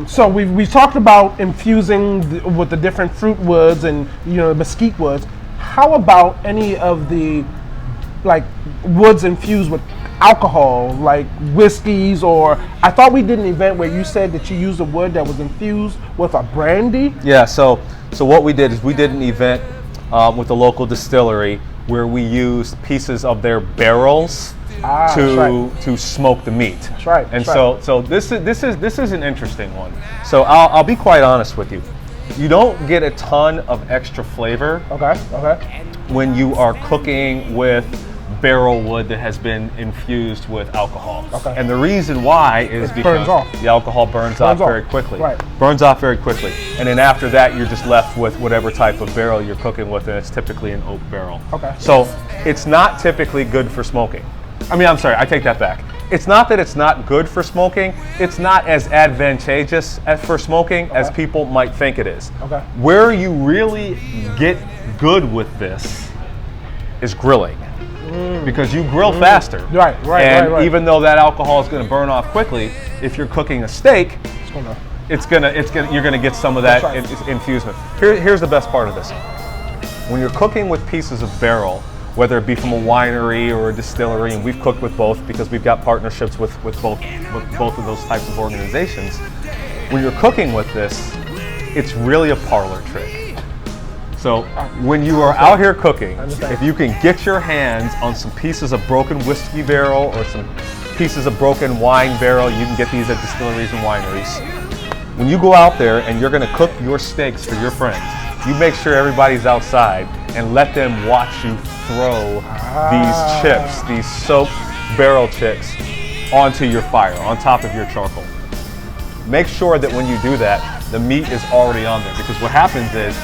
So we talked about infusing with the different fruit woods and mesquite woods. How about any of the like woods infused with alcohol, like whiskeys? Or I thought we did an event where you said that you used a wood that was infused with a brandy. Yeah. So what we did is we did an event with a local distillery where we used pieces of their barrels to smoke the meat. That's right. And so this is an interesting one. So I'll be quite honest with you. You don't get a ton of extra flavor. Okay. When you are cooking with barrel wood that has been infused with alcohol. Okay. And the reason why is because the alcohol burns off very quickly. Right. Burns off very quickly. And then after that, you're just left with whatever type of barrel you're cooking with, and it's typically an oak barrel. Okay. So it's not typically good for smoking. I'm sorry, I take that back. It's not that it's not good for smoking, it's not as advantageous for smoking as people might think it is. Okay. Where you really get good with this is grilling. Because you grill faster. Right. And even though that alcohol is going to burn off quickly, if you're cooking a steak, you're going to get some of that infusement. Here's the best part of this. When you're cooking with pieces of barrel, whether it be from a winery or a distillery, and we've cooked with both because we've got partnerships with both of those types of organizations. When you're cooking with this, it's really a parlor trick. So when you are out here cooking, if you can get your hands on some pieces of broken whiskey barrel or some pieces of broken wine barrel, you can get these at distilleries and wineries. When you go out there and you're going to cook your steaks for your friends, you make sure everybody's outside and let them watch you throw these chips, these soaked barrel chips, onto your fire, on top of your charcoal. Make sure that when you do that, the meat is already on there, because what happens is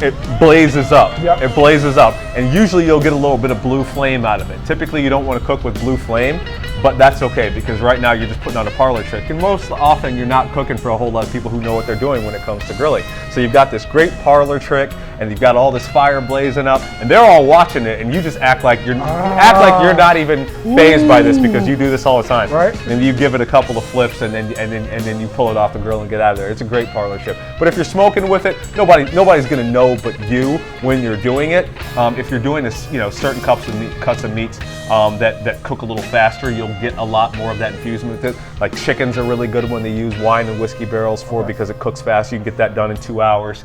it blazes up. Yep. It blazes up, and usually you'll get a little bit of blue flame out of it. Typically you don't want to cook with blue flame, but that's okay, because right now you're just putting on a parlor trick, and most often you're not cooking for a whole lot of people who know what they're doing when it comes to grilling. So you've got this great parlor trick, and you've got all this fire blazing up, and they're all watching it, and you just act like you're not even fazed by this, because you do this all the time. Right. And you give it a couple of flips, and then you pull it off the grill and get out of there. It's a great parlor trick. But if you're smoking with it, nobody's going to know but you when you're doing it. If you're doing this, certain cuts of meats that cook a little faster, you'll get a lot more of that infusement with it. Like chickens are really good when they use wine and whiskey barrels because it cooks fast. You can get that done in 2 hours.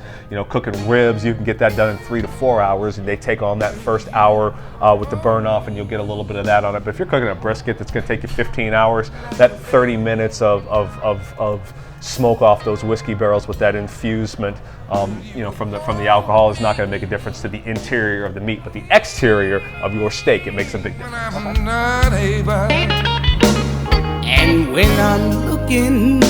Cooking ribs, you can get that done in 3 to 4 hours, and they take on that first hour with the burn off, and you'll get a little bit of that on it. But if you're cooking a brisket that's going to take you 15 hours, that 30 minutes of smoke off those whiskey barrels with that infusement, from the alcohol is not going to make a difference to the interior of the meat, but the exterior of your steak, it makes a big difference. And when I'm looking